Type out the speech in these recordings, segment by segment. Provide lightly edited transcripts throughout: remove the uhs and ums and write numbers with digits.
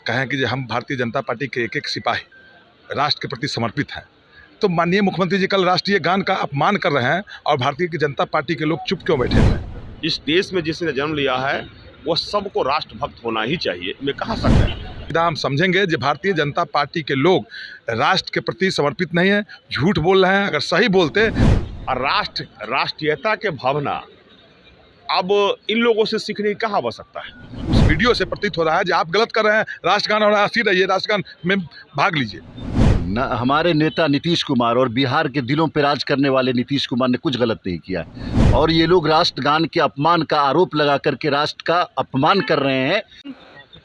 कहें कि हम भारतीय जनता पार्टी के एक एक सिपाही राष्ट्र के प्रति समर्पित हैं, तो माननीय मुख्यमंत्री जी कल राष्ट्रीय गान का अपमान कर रहे हैं और भारतीय जनता पार्टी के लोग चुप क्यों बैठे हैं? इस देश में जिसने जन्म लिया है वो सबको राष्ट्रभक्त होना ही चाहिए। मैं कहाँ सकता है हम समझेंगे कि भारतीय जनता पार्टी के लोग राष्ट्र के प्रति समर्पित नहीं है, झूठ बोल रहे हैं। अगर सही बोलते और राष्ट्रीयता के भावना अब इन लोगों से सीखने की कहाँ आवश्यकता है? उस वीडियो से प्रतीत हो रहा है कि आप गलत कर रहे हैं। राष्ट्रगान और हंसी रहिए, राष्ट्रगान में भाग लीजिए। हमारे नेता नीतीश कुमार और बिहार के दिलों पर राज करने वाले नीतीश कुमार ने कुछ गलत नहीं किया है और ये लोग राष्ट्रगान के अपमान का आरोप लगा करके राष्ट्र का अपमान कर रहे हैं।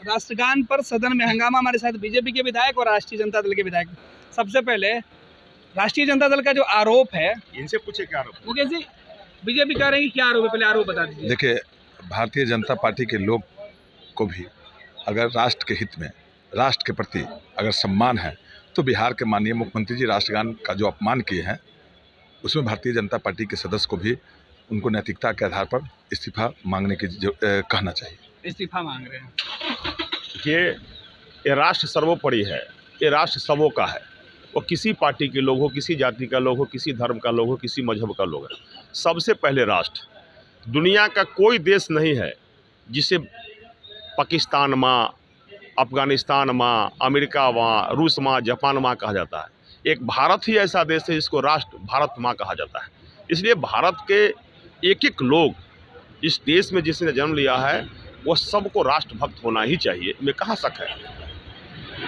राष्ट्रगान पर सदन में हंगामा। हमारे साथ बीजेपी के विधायक और राष्ट्रीय जनता दल के विधायक। सबसे पहले राष्ट्रीय जनता दल का जो आरोप है, इनसे पूछे क्या आरोप? वो कैसे बीजेपी कह रहे हैं कि क्या आरोप है? पहले आरोप बता दीजिए। देखिए, भारतीय जनता पार्टी के लोग को भी अगर राष्ट्र के हित में, राष्ट्र के प्रति अगर सम्मान है, तो बिहार के माननीय मुख्यमंत्री जी राष्ट्रगान का जो अपमान किए हैं, उसमें भारतीय जनता पार्टी के सदस्य को भी उनको नैतिकता के आधार पर इस्तीफा मांगने की कहना चाहिए। इस्तीफा मांग रहे हैं। ये राष्ट्र सर्वोपरि है, ये राष्ट्र सबों का है। वो किसी पार्टी के लोग हो, किसी जाति का लोग हो, किसी धर्म का लोग हो, किसी मजहब का लोग है। सबसे पहले राष्ट्र। दुनिया का कोई देश नहीं है जिसे पाकिस्तान माँ, अफगानिस्तान माँ, अमेरिका माँ, रूस माँ, जापान माँ कहा जाता है। एक भारत ही ऐसा देश है जिसको राष्ट्र भारत माँ कहा जाता है। इसलिए भारत के एक एक लोग इस देश में जिसने जन्म लिया है वो सबको राष्ट्रभक्त होना ही चाहिए। मैं कहाँ शक है?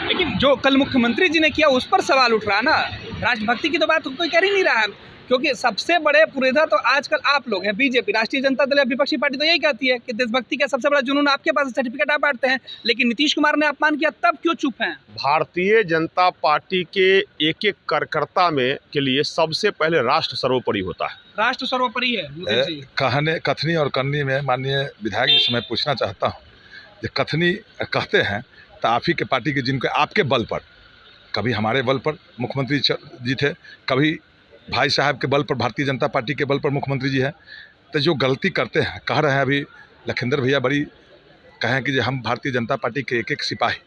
लेकिन जो कल मुख्यमंत्री जी ने किया उस पर सवाल उठ रहा है ना। राष्ट्रभक्ति की तो बात कोई कर ही नहीं रहा है, क्योंकि सबसे बड़े पुरेधा तो आजकल आप लोग हैं। बीजेपी, राष्ट्रीय जनता दल या विपक्षी पार्टी तो यही कहती है कि देशभक्ति का सबसे बड़ा जुनून आपके पास, सर्टिफिकेट आप बांटते हैं। लेकिन नीतीश कुमार ने अपमान किया, तब क्यों चुप हैं? भारतीय जनता पार्टी के एक एक कार्यकर्ता में के लिए सबसे पहले राष्ट्र सर्वोपरि होता है। राष्ट्र सर्वोपरि है। कहने कथनी और करनी में माननीय विधायक जी से मैं पूछना चाहता हूँ, जो कथनी कहते हैं तो आप ही के पार्टी के, जिनके आपके बल पर, कभी हमारे बल पर मुख्यमंत्री जी थे, कभी भाई साहब के बल पर, भारतीय जनता पार्टी के बल पर मुख्यमंत्री जी हैं। तो जो गलती करते हैं, कह रहे हैं अभी लखिंदर भैया बड़ी कहें कि हम भारतीय जनता पार्टी के एक एक सिपाही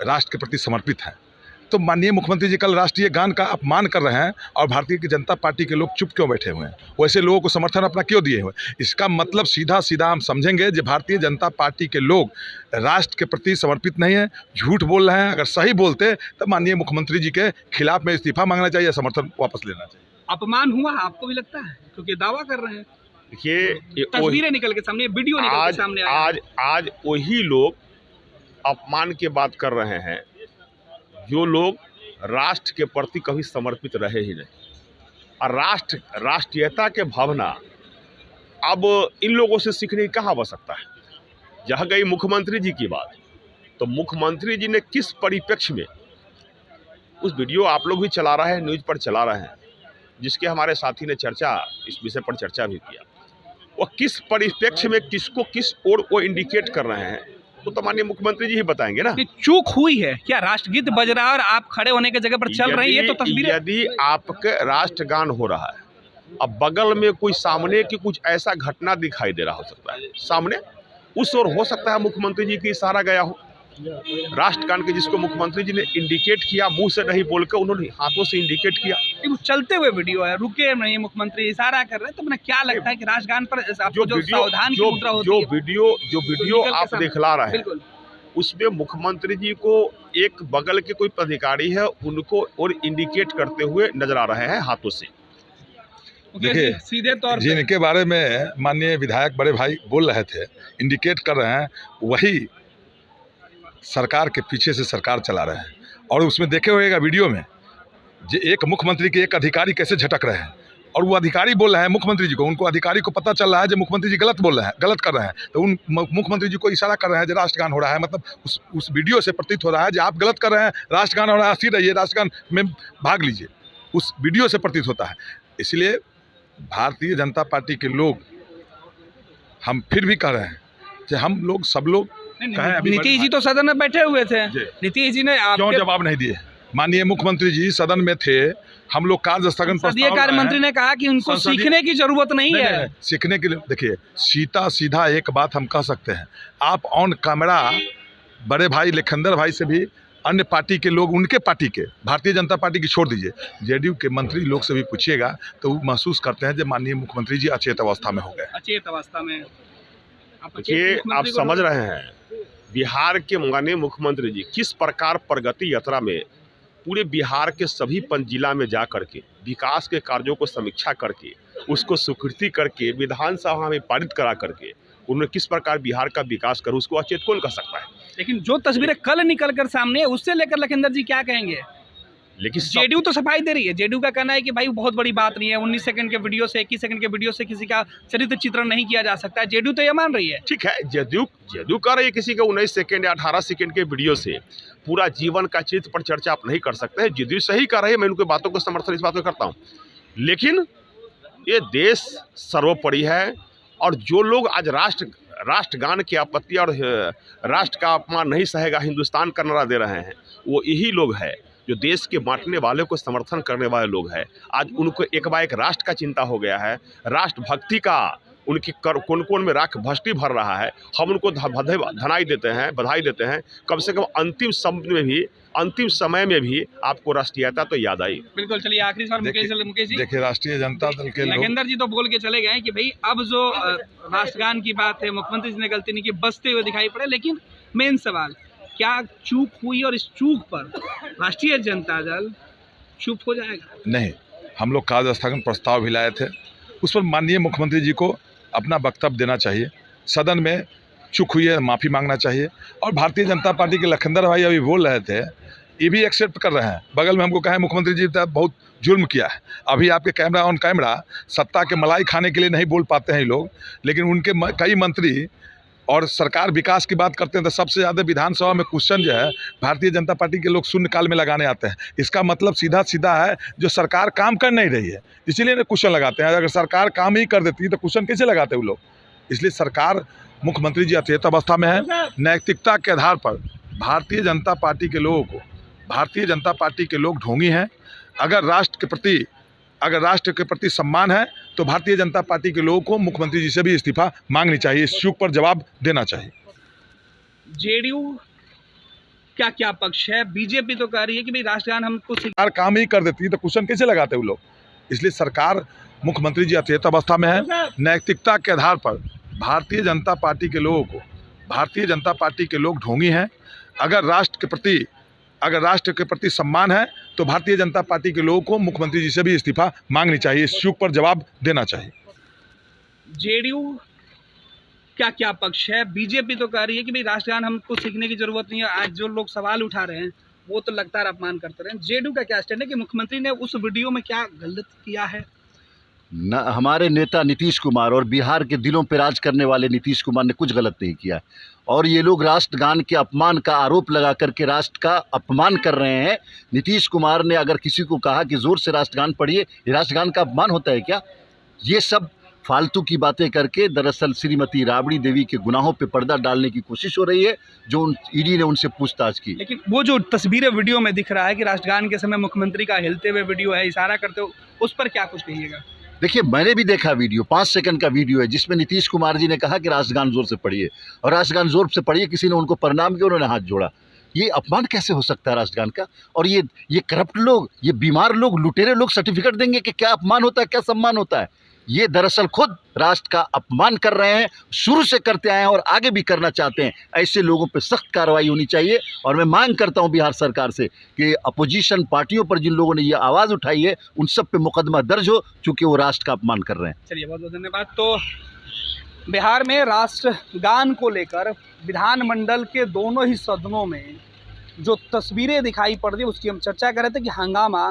राष्ट्र के प्रति समर्पित हैं, तो माननीय मुख्यमंत्री जी कल राष्ट्रीय गान का अपमान कर रहे हैं और भारतीय जनता पार्टी के लोग चुप क्यों बैठे हुए हैं? वैसे लोगों को समर्थन अपना क्यों दिए हुए? इसका मतलब सीधा सीधा हम समझेंगे कि भारतीय जनता पार्टी के लोग राष्ट्र के प्रति समर्पित नहीं है, झूठ बोल रहे हैं। अगर सही बोलते तो माननीय मुख्यमंत्री जी के खिलाफ में इस्तीफा मांगना चाहिए, समर्थन वापस लेना चाहिए। अपमान हुआ आपको भी लगता है? क्योंकि दावा कर रहे हैं। देखिए, तस्वीरें निकल के सामने, वीडियो निकल के सामने आज वही लोग अपमान की बात कर रहे हैं जो लोग राष्ट्र के प्रति कभी समर्पित रहे ही नहीं। और राष्ट्रीयता के भावना अब इन लोगों से सीखने की कहाँ आवश्यकता है? जहाँ गई मुख्यमंत्री जी की बात, तो मुख्यमंत्री जी ने किस परिप्रेक्ष्य में, उस वीडियो आप लोग भी चला रहे हैं, न्यूज़ पर चला रहे हैं, जिसके हमारे साथी ने इस विषय पर चर्चा भी किया, वो किस परिप्रेक्ष्य में किसको किस ओर वो इंडिकेट कर रहे हैं, तो माननीय मुख्यमंत्री जी ही बताएंगे ना। चूक हुई है क्या? राष्ट्रगीत बज रहा है और आप खड़े होने की जगह पर चल रही है, तो तस्वीर। यदि आपके राष्ट्रगान हो रहा है, अब बगल में कोई सामने की कुछ ऐसा घटना दिखाई दे रहा हो सकता है, सामने उस ओर हो सकता है मुख्यमंत्री जी की इशारा गया हो। राष्ट्रगान के जिसको मुख्यमंत्री जी ने इंडिकेट किया, मुंह से नहीं बोलकर उन्होंने हाथों से इंडिकेट किया। चलते हुए वीडियो है, रुके नहीं, मुख्यमंत्री इशारा कर रहे हैं, तो मैंने क्या लगता है कि राष्ट्रगान पर जो सावधान की मुद्रा होती है, जो वीडियो आप दिखला रहे हैं, उसमें मुख्यमंत्री जी को एक बगल के कोई पदाधिकारी है उनको और इंडिकेट करते हुए नजर आ रहे हैं हाथों से। देखिए, सीधे तौर जिनके बारे में माननीय विधायक बड़े भाई बोल रहे थे, इंडिकेट कर रहे हैं, वही सरकार के पीछे से सरकार चला रहे हैं। और उसमें देखे होगा वीडियो में जो एक मुख्यमंत्री के एक अधिकारी कैसे झटक रहे हैं, और वो अधिकारी बोल रहे हैं मुख्यमंत्री जी को, उनको अधिकारी को पता चल रहा है जो मुख्यमंत्री जी गलत बोल रहे हैं, गलत कर रहे हैं, तो उन मुख्यमंत्री जी को इशारा कर रहे हैं जो राष्ट्रगान हो रहा है। मतलब उस वीडियो से प्रतीत हो रहा है कि आप गलत कर रहे हैं, राष्ट्रगान हो रहा है, हंसी रहिए, राष्ट्रगान में भाग लीजिए। उस वीडियो से प्रतीत होता है। इसलिए भारतीय जनता पार्टी के लोग, हम फिर भी कह रहे हैं कि हम लोग सब लोग, नीतीश जी तो सदन में बैठे हुए थे, नीतीश जी ने क्यों जवाब नहीं दिए? माननीय मुख्यमंत्री जी सदन में थे, हम लोग कार्य स्थगन संसदीय कार्य मंत्री ने कहा कि उनको सीखने की जरूरत नहीं है। सीखने के लिए देखिए, सीधा एक बात हम कह सकते हैं, आप ऑन कैमरा बड़े भाई लखनदर भाई से भी अन्य पार्टी के लोग, उनके पार्टी के, भारतीय जनता पार्टी की छोड़ दीजिए, जेडीयू के मंत्री लोग से भी पूछिएगा तो वो महसूस करते हैं जब माननीय मुख्यमंत्री जी अचेत अवस्था में हो गए। अचेत अवस्था में देखिए, आप समझ रहे हैं बिहार के माननीय मुख्यमंत्री जी किस प्रकार प्रगति यात्रा में पूरे बिहार के सभी जिला में जा करके विकास के कार्यों को समीक्षा करके उसको स्वीकृति करके विधानसभा में पारित करा करके उन्होंने किस प्रकार बिहार का विकास करूँ, उसको अचेत कौन कर सकता है। लेकिन जो तस्वीरें कल निकल कर सामने है उससे लेकर लखिंदर जी क्या कहेंगे? लेकिन जेडीयू तो सफाई दे रही है। जेडीयू का कहना है कि भाई बहुत बड़ी बात नहीं है, 19 सेकंड के वीडियो से 21 सेकंड के वीडियो से किसी का चरित्र चित्रण नहीं किया जा सकता है। जेडीयू तो ये मान रही है। ठीक है, जेडीयू कर रही है किसी का 19 सेकंड या 18 सेकंड के वीडियो से पूरा जीवन का चरित्र पर चर्चा आप नहीं कर सकते हैं। जेडीयू सही कर रही है, मैं उनकी बातों को समर्थन इस बात में करता हूँ, लेकिन ये देश सर्वोपरि है। और जो लोग आज राष्ट्रगान की आपत्ति और राष्ट्र का अपमान नहीं सहेगा हिंदुस्तान का नारा दे रहे हैं, वो यही लोग हैं जो देश के बांटने वाले को समर्थन करने वाले लोग हैं। आज उनको एक बार एक राष्ट्र का चिंता हो गया है, राष्ट्रभक्ति का उनकी कोन कोन में राख भस्टी भर रहा है। हम उनको बधाई देते हैं। कम से कम अंतिम समय में भी आपको राष्ट्रीयता तो याद आई। बिल्कुल। चलिए आखिरी सवाल मुकेश जी। देखिए, राष्ट्रीय जनता दल के लोग, लखिंदर जी तो बोल के चले गए कि भाई अब जो राष्ट्रगान की बात है मुख्यमंत्री जी ने गलती नहीं की, बसते हुए दिखाई पड़े, लेकिन मेन सवाल क्या चूक हुई और इस चूक पर राष्ट्रीय जनता दल चुप हो जाएगा? नहीं, हम लोग कार्य स्थगन प्रस्ताव भी लाए थे, उस पर माननीय मुख्यमंत्री जी को अपना वक्तव्य देना चाहिए, सदन में चूक हुई है माफ़ी मांगना चाहिए। और भारतीय जनता पार्टी के लखिंदर भाई अभी बोल रहे थे, ये भी एक्सेप्ट कर रहे हैं, बगल में हमको कहा मुख्यमंत्री जी ने बहुत जुल्म किया है। अभी आपके कैमरा ऑन कैमरा सत्ता के मलाई खाने के लिए नहीं बोल पाते हैं ये लोग, लेकिन उनके कई मंत्री और सरकार विकास की बात करते हैं तो सबसे ज़्यादा विधानसभा में क्वेश्चन जो है भारतीय जनता पार्टी के लोग शून्यकाल में लगाने आते हैं। इसका मतलब सीधा सीधा है जो सरकार काम कर नहीं रही है, इसीलिए ना क्वेश्चन लगाते हैं। अगर सरकार काम ही कर देती तो क्वेश्चन कैसे लगाते वो लोग? इसलिए सरकार, मुख्यमंत्री जी अचेत अवस्था में है। नैतिकता के आधार पर भारतीय जनता पार्टी के लोग ढोंगी हैं। अगर राष्ट्र के प्रति सम्मान है तो भारतीय जनता पार्टी के लोगों को मुख्यमंत्री जी से भी इस्तीफा मांगनी चाहिए, इस चूक पर जवाब देना चाहिए। जेडीयू क्या क्या पक्ष है? बीजेपी तो कह रही है कि भाई राष्ट्रगान हमको सरकार काम ही कर देती तो क्वेश्चन कैसे लगाते वो लोग? इसलिए सरकार, मुख्यमंत्री जी अचेत अवस्था में है। नैतिकता के आधार पर भारतीय जनता पार्टी के लोग ढोंगी हैं। अगर राष्ट्र के प्रति सम्मान है तो भारतीय जनता पार्टी के लोगों को मुख्यमंत्री जी से भी इस्तीफा मांगनी चाहिए, इस चूक पर जवाब देना चाहिए। जेडीयू क्या क्या पक्ष है? बीजेपी तो कह रही है कि भाई राष्ट्रगान हमको सीखने की जरूरत नहीं है। आज जो लोग सवाल उठा रहे हैं वो तो लगातार अपमान करते रहे। जेडीयू का क्या स्टैंड है कि मुख्यमंत्री ने उस वीडियो में क्या गलत किया है? न, हमारे नेता नीतीश कुमार और बिहार के दिलों पर राज करने वाले नीतीश कुमार ने कुछ गलत नहीं किया, और ये लोग राष्ट्रगान के अपमान का आरोप लगा करके राष्ट्र का अपमान कर रहे हैं। नीतीश कुमार ने अगर किसी को कहा कि ज़ोर से राष्ट्रगान पढ़िए, ये राष्ट्रगान का अपमान होता है क्या? ये सब फालतू की बातें करके दरअसल श्रीमती राबड़ी देवी के गुनाहों पे पर्दा डालने की कोशिश हो रही है, जो ईडी ने उनसे पूछताछ की। लेकिन वो जो तस्वीरें वीडियो में दिख रहा है कि राष्ट्रगान के समय मुख्यमंत्री का हिलते हुए वीडियो है, इशारा करते हो, उस पर क्या कुछ कहिएगा? देखिए, मैंने भी देखा वीडियो, 5 सेकंड का वीडियो है जिसमें नीतीश कुमार जी ने कहा कि राष्ट्रगान जोर से पढ़िए, और राष्ट्रगान जोर से पढ़िए, किसी ने उनको प्रणाम किया, उन्होंने हाथ जोड़ा। ये अपमान कैसे हो सकता है राष्ट्रगान का? और ये करप्ट लोग, ये बीमार लोग, लुटेरे लोग सर्टिफिकेट देंगे कि क्या अपमान होता है, क्या सम्मान होता है? ये दरअसल खुद राष्ट्र का अपमान कर रहे हैं, शुरू से करते आए हैं और आगे भी करना चाहते हैं। ऐसे लोगों पे सख्त कार्रवाई होनी चाहिए। और मैं मांग करता हूं बिहार सरकार से कि अपोजिशन पार्टियों पर जिन लोगों ने ये आवाज़ उठाई है उन सब पे मुकदमा दर्ज हो, चूँकि वो राष्ट्र का अपमान कर रहे हैं। चलिए, बहुत बहुत धन्यवाद। तो बिहार में राष्ट्रगान को लेकर विधानमंडल के दोनों ही सदनों में जो तस्वीरें दिखाई पड़ रही उसकी हम चर्चा कर रहे थे कि हंगामा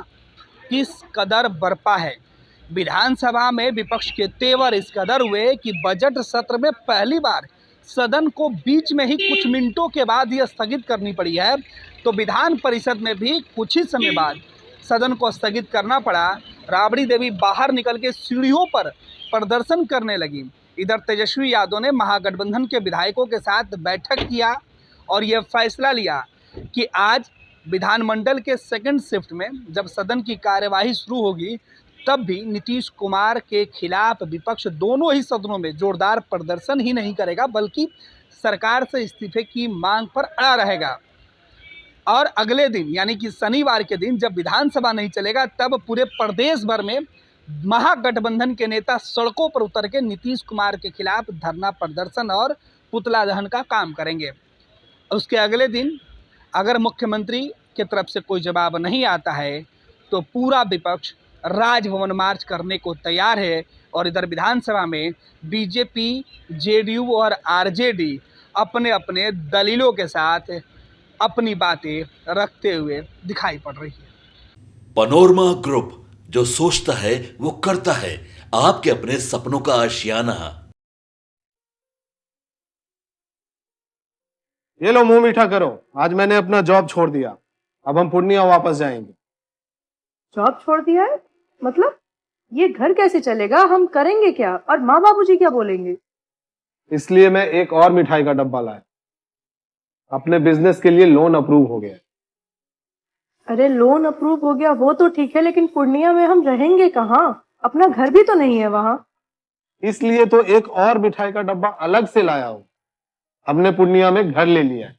किस कदर बरपा है। विधानसभा में विपक्ष के तेवर इस कदर हुए कि बजट सत्र में पहली बार सदन को बीच में ही कुछ मिनटों के बाद ही स्थगित करनी पड़ी है। तो विधान परिषद में भी कुछ ही समय बाद सदन को स्थगित करना पड़ा। राबड़ी देवी बाहर निकल के सीढ़ियों पर प्रदर्शन करने लगी। इधर तेजस्वी यादव ने महागठबंधन के विधायकों के साथ बैठक किया और यह फैसला लिया कि आज विधानमंडल के सेकंड शिफ्ट में जब सदन की कार्यवाही शुरू होगी तब भी नीतीश कुमार के खिलाफ विपक्ष दोनों ही सदनों में जोरदार प्रदर्शन ही नहीं करेगा, बल्कि सरकार से इस्तीफे की मांग पर अड़ा रहेगा। और अगले दिन यानी कि शनिवार के दिन जब विधानसभा नहीं चलेगा, तब पूरे प्रदेश भर में महागठबंधन के नेता सड़कों पर उतर के नीतीश कुमार के खिलाफ धरना प्रदर्शन और पुतला दहन का काम करेंगे। उसके अगले दिन अगर मुख्यमंत्री की तरफ से कोई जवाब नहीं आता है तो पूरा विपक्ष राजभवन मार्च करने को तैयार है। और इधर विधानसभा में बीजेपी, जेडीयू और आरजेडी अपने अपने दलीलों के साथ अपनी बातें रखते हुए दिखाई पड़ रही है। पैनोरमा ग्रुप, जो सोचता है वो करता है, आपके अपने सपनों का आशियाना। ये लो मुंह मीठा करो, आज मैंने अपना जॉब छोड़ दिया, अब हम पूर्णिया वापस जाएंगे। जॉब छोड़ दिया है? मतलब ये घर कैसे चलेगा? हम करेंगे क्या? और माँ बाबूजी क्या बोलेंगे? इसलिए मैं एक और मिठाई का डब्बा लाया। अपने बिजनेस के लिए लोन अप्रूव हो गया। अरे लोन अप्रूव हो गया वो तो ठीक है, लेकिन पूर्णिया में हम रहेंगे कहाँ? अपना घर भी तो नहीं है वहाँ। इसलिए तो एक और मिठाई का डब्बा अलग से लाया हूँ। हमने पूर्णिया में घर ले लिया है,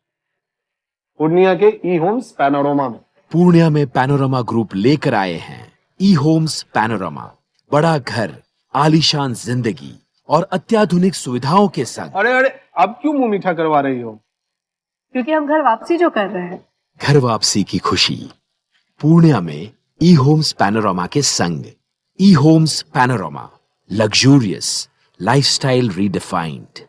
पूर्णिया के ई होम्स पैनोरमा में। पूर्णिया में पैनोरमा ग्रुप लेकर आए हैं ई होम्स पैनोरमा। बड़ा घर, आलीशान जिंदगी और अत्याधुनिक सुविधाओं के संग। अरे अरे, अब क्यों मुंह मीठा करवा रही हो? क्योंकि हम घर वापसी जो कर रहे हैं। घर वापसी की खुशी पूर्णिया में ई होम्स पैनोरमा के संग। ई homes panorama, luxurious lifestyle redefined.